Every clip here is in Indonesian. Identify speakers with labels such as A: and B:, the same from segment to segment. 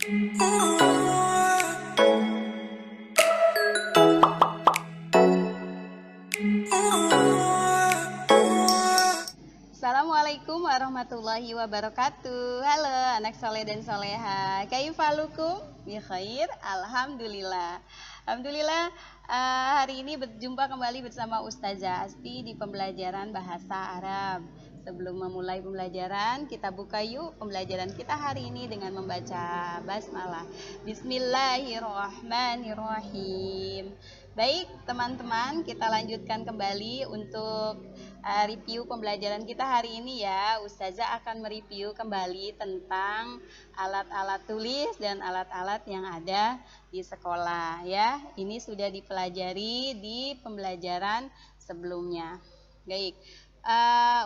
A: Assalamualaikum warahmatullahi wabarakatuh. Halo anak soleh dan soleha. Kaifalukum? Bi khair. Alhamdulillah. Alhamdulillah, hari ini berjumpa kembali bersama Ustazah Asti di pembelajaran bahasa Arab. Sebelum memulai pembelajaran, kita buka yuk pembelajaran kita hari ini dengan membaca basmalah. Bismillahirrahmanirrahim. Baik teman-teman, kita lanjutkan kembali untuk review pembelajaran kita hari ini ya. Ustazah akan mereview kembali tentang alat-alat tulis dan alat-alat yang ada di sekolah ya. Ini sudah dipelajari di pembelajaran sebelumnya. Baik.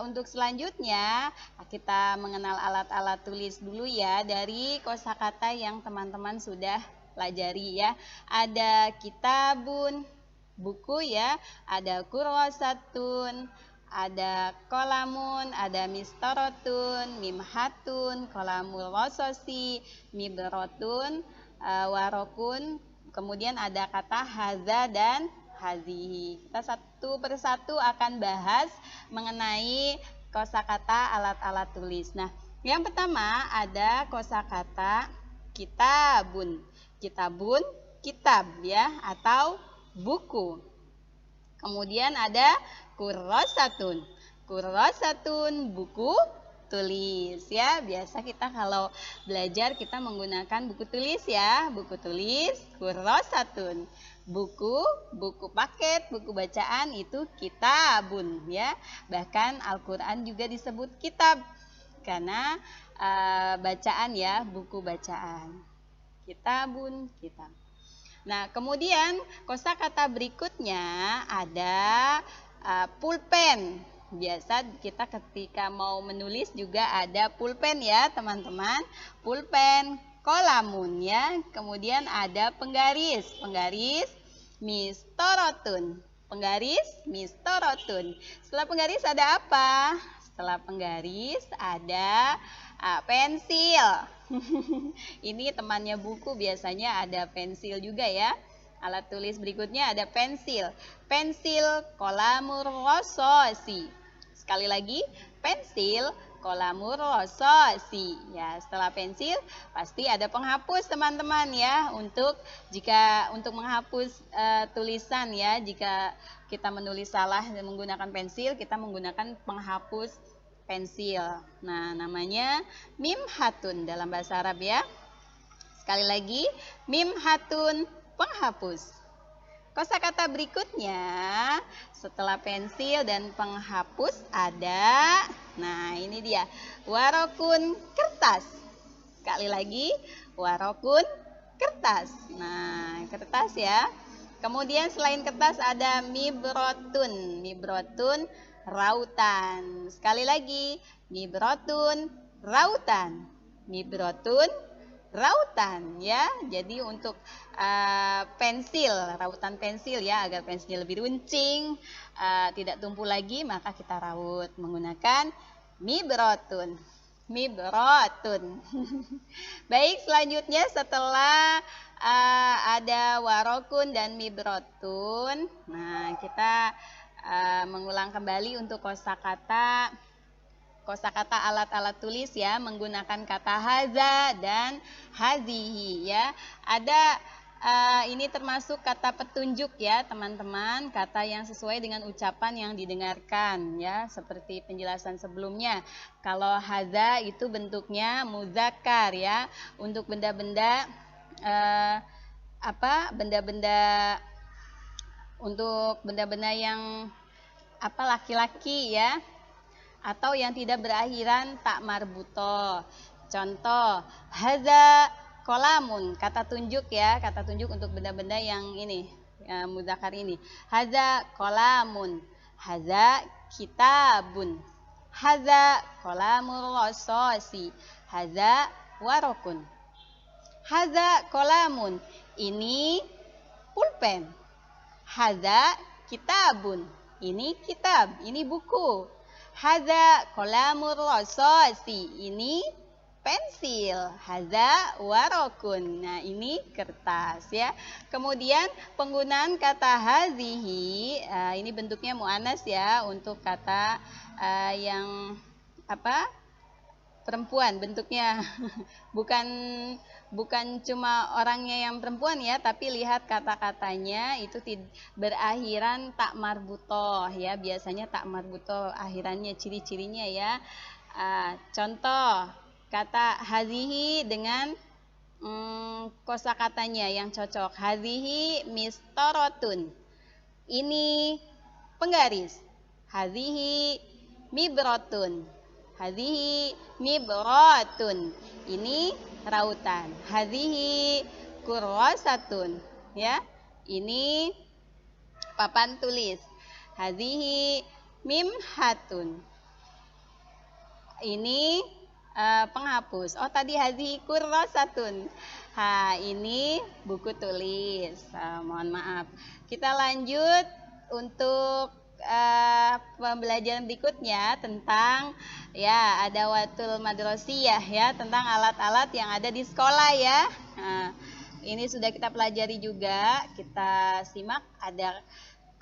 A: Untuk selanjutnya kita mengenal alat-alat tulis dulu ya dari kosakata yang teman-teman sudah pelajari ya. Ada kitabun, buku ya, ada kurosatun, ada kolamun, ada mistorotun, mimhatun, kolamul wasosi, mibrotun, warokun, kemudian ada kata haza dan hazihi. Kita satu persatu akan bahas mengenai kosakata alat-alat tulis. Nah, yang pertama ada kosakata kitabun. Kitabun, kitab ya, atau buku. Kemudian ada kurosatun. Kurosatun, buku tulis ya. Biasa kita kalau belajar kita menggunakan buku tulis ya. Buku tulis, kurosatun. Buku paket, buku bacaan itu kitabun ya. Bahkan Al-Quran juga disebut kitab karena bacaan ya, buku bacaan. Kitabun, kitab. Nah, kemudian kosakata berikutnya ada pulpen. Biasa kita ketika mau menulis juga ada pulpen ya, teman-teman. Pulpen, kolamun ya. Kemudian ada penggaris. Penggaris mistorotun. Penggaris mistorotun. Setelah penggaris ada apa? Setelah penggaris ada pensil. Ini temannya buku biasanya ada pensil juga ya. Alat tulis berikutnya ada pensil. Pensil kolamur rososi. Sekali lagi, pensil kolamur rososi. Ya, setelah pensil pasti ada penghapus teman-teman ya. Untuk menghapus tulisan ya. Jika kita menulis salah dan menggunakan pensil, kita menggunakan penghapus pensil. Nah, namanya mimhatun dalam bahasa Arab ya. Sekali lagi, mimhatun, penghapus. Kosakata berikutnya setelah pensil dan penghapus ada, nah ini dia, warokun, kertas. Sekali lagi, warokun, kertas. Nah, kertas ya. Kemudian selain kertas ada mibrotun. Mibrotun, rautan. Sekali lagi, mibrotun, rautan. Mibrotun, rautan ya. Jadi untuk pensil, rautan pensil ya, agar pensil lebih runcing, tidak tumpul lagi, maka kita raut menggunakan mibrotun. Mibrotun. Baik, selanjutnya setelah ada warokun dan mibrotun, nah kita mengulang kembali untuk kosakata alat-alat tulis ya, menggunakan kata haza dan hazihi ya. Ada ini termasuk kata petunjuk ya teman-teman, kata yang sesuai dengan ucapan yang didengarkan ya, seperti penjelasan sebelumnya. Kalau haza itu bentuknya muzakkar ya, untuk benda-benda benda-benda yang laki-laki ya, atau yang tidak berakhiran tak marbuto. Contoh, haza kolamun, kata tunjuk ya, kata tunjuk untuk benda-benda yang ini muzakkar ini. Haza kolamun, haza kitabun, haza kolamul rososi, haza warokun. Haza kolamun, ini pulpen. Haza kitabun, ini kitab, ini buku. Haza kolamur rososi, ini pensil. Haza warokun. Nah, ini kertas ya. Kemudian penggunaan kata hazihi, ini bentuknya muannas ya, untuk kata yang apa? Perempuan bentuknya. bukan bukan cuma orangnya yang perempuan ya, tapi lihat kata-katanya itu berakhiran tak marbutoh ya. Biasanya tak marbutoh akhirannya, ciri-cirinya ya. Contoh kata hazihi dengan kosakatanya yang cocok. Hazihi mistorotun. Ini penggaris. Hazihi mibrotun. Hazihi mibrotun. Ini rautan. Hazihi kurrosatun. Ya, ini papan tulis. Hazihi mimhatun. Ini penghapus. Oh, tadi hazihi kurrosatun. Ini buku tulis. Mohon maaf. Kita lanjut untuk pembelajaran berikutnya tentang ya adawatul madrasiyah ya, tentang alat-alat yang ada di sekolah ya. Ini sudah kita pelajari juga. Kita simak ada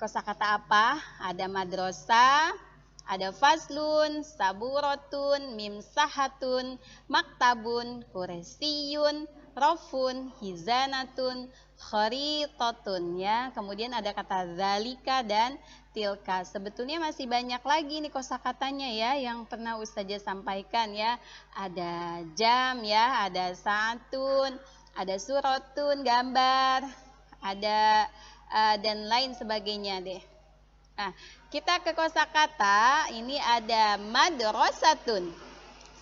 A: kosakata apa? Ada madrasah, ada faslun, saburotun, mimsahatun, maktabun, kuresiyun, rofun, hizanatun, kharitatun ya. Kemudian ada kata zalika dan tilka. Sebetulnya masih banyak lagi nih kosakatanya ya yang pernah Ustazah sampaikan ya. Ada jam ya, ada satun, ada suratun, gambar, ada dan lain sebagainya deh. Nah, kita ke kosakata. Ini ada madrasatun,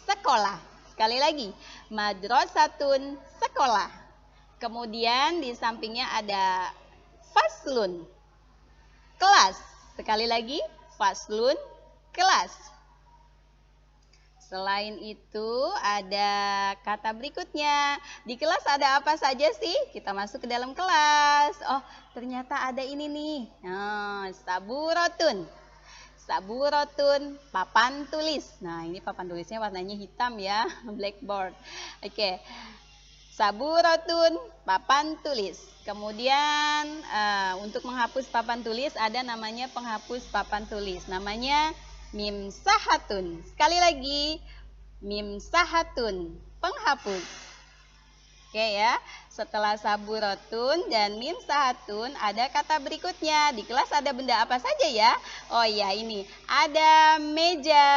A: sekolah. Sekali lagi, madrasatun, sekolah. Kemudian di sampingnya ada faslun, kelas. Sekali lagi, faslun, kelas. Selain itu ada kata berikutnya. Di kelas ada apa saja sih? Kita masuk ke dalam kelas. Oh, ternyata ada ini nih. Saburotun. Saburotun, papan tulis. Nah, ini papan tulisnya warnanya hitam ya, blackboard. Oke. Saburotun, papan tulis. Kemudian untuk menghapus papan tulis ada namanya penghapus papan tulis. Namanya mimsahatun. Sekali lagi, mimsahatun, penghapus. Oke ya, setelah saburotun dan mimsahatun ada kata berikutnya. Di kelas ada benda apa saja ya? Oh iya, ini ada meja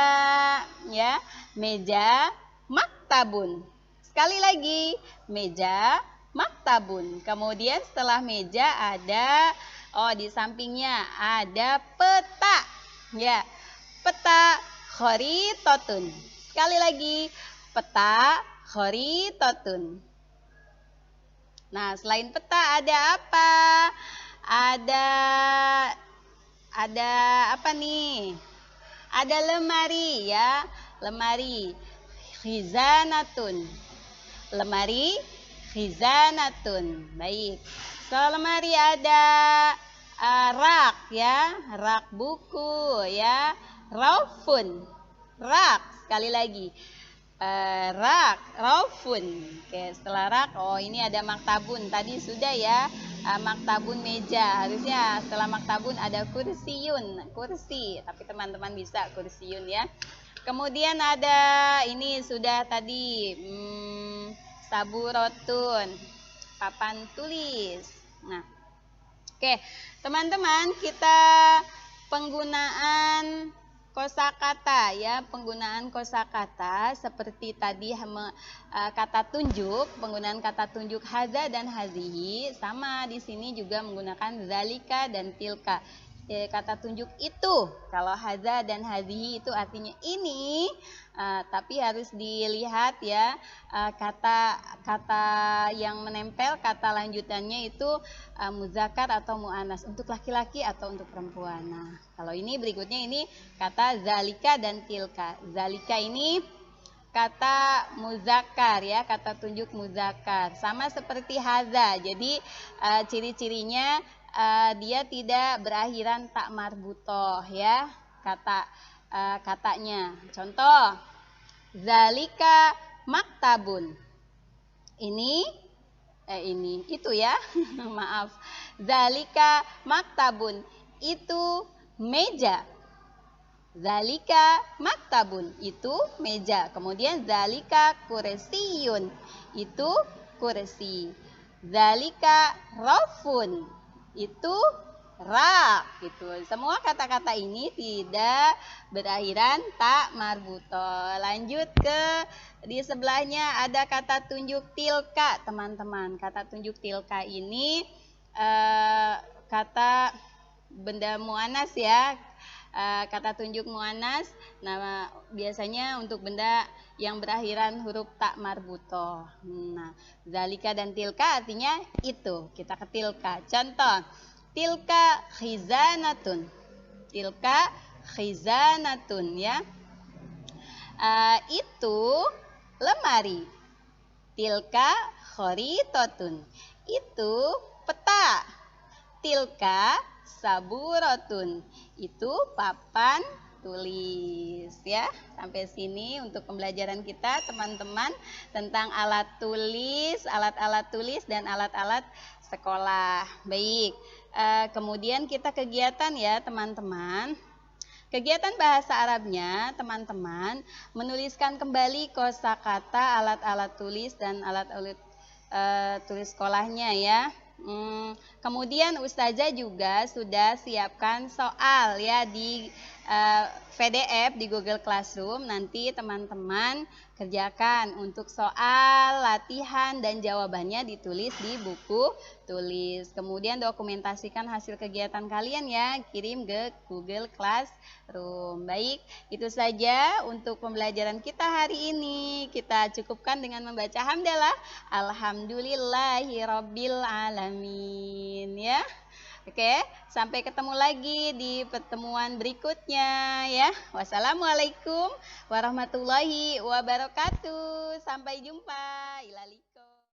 A: ya, meja maktabun. Sekali lagi, meja maktabun. Kemudian setelah meja ada, di sampingnya ada peta ya. Peta kharitatun. Sekali lagi, peta kharitatun. Nah, selain peta ada apa? Ada apa nih? Ada lemari ya, lemari. Khizanatun. Lemari khizanatun. Baik. Setelah lemari ada rak ya, rak buku ya. Raufun, rak. Sekali lagi, rak, raufun. Oke, setelah rak, ini ada maktabun. Tadi sudah ya, maktabun meja. Harusnya setelah maktabun ada kursiyun, kursi. Tapi teman-teman bisa kursiyun ya. Kemudian ada ini sudah tadi saburotun, papan tulis. Nah, oke, teman-teman, kita penggunaan kosakata ya, penggunaan kosakata seperti tadi kata tunjuk, penggunaan kata tunjuk haza dan hazihi, sama di sini juga menggunakan zalika dan tilka. Kata tunjuk itu, kalau haza dan hazihi itu artinya ini, tapi harus dilihat ya, kata yang menempel, kata lanjutannya itu muzakkar atau muannas, untuk laki-laki atau untuk perempuan. Nah, kalau ini berikutnya ini kata zalika dan tilka. Zalika ini kata muzakkar ya, kata tunjuk muzakkar, sama seperti haza. Jadi ciri-cirinya dia tidak berakhiran tak marbutoh ya, katanya. Contoh, zalika maktabun. Ini itu ya. Maaf. Zalika maktabun. Itu meja. Zalika maktabun, itu meja. Kemudian zalika kursiyun, itu kursi. Zalika rafun, itu rak. Gitu. Semua kata-kata ini tidak berakhiran tak marbuto. Lanjut ke di sebelahnya ada kata tunjuk tilka, teman-teman. Kata tunjuk tilka ini kata benda muannas ya. Kata tunjuk muannas, nah biasanya untuk benda yang berakhiran huruf tak marbuto. Nah, zalika dan tilka artinya itu. Kita ke tilka. Contoh, tilka khizanatun. Tilka khizanatun ya. Itu lemari. Tilka khoritatun. Itu peta. Tilka saburatun, itu papan tulis ya. Sampai sini untuk pembelajaran kita teman-teman tentang alat tulis, alat-alat tulis dan alat-alat sekolah. Baik, kemudian kita kegiatan ya teman-teman. Kegiatan bahasa Arabnya teman-teman menuliskan kembali kosakata alat-alat tulis dan alat-alat tulis sekolahnya ya. Kemudian Ustazah juga sudah siapkan soal ya di PDF di Google Classroom. Nanti teman-teman kerjakan untuk soal, latihan, dan jawabannya ditulis di buku tulis. Kemudian dokumentasikan hasil kegiatan kalian ya, kirim ke Google Classroom. Baik, itu saja untuk pembelajaran kita hari ini. Kita cukupkan dengan membaca hamdalah. Alhamdulillahirabbil alamin ya. Oke, sampai ketemu lagi di pertemuan berikutnya ya. Wassalamualaikum warahmatullahi wabarakatuh. Sampai jumpa. Ilali.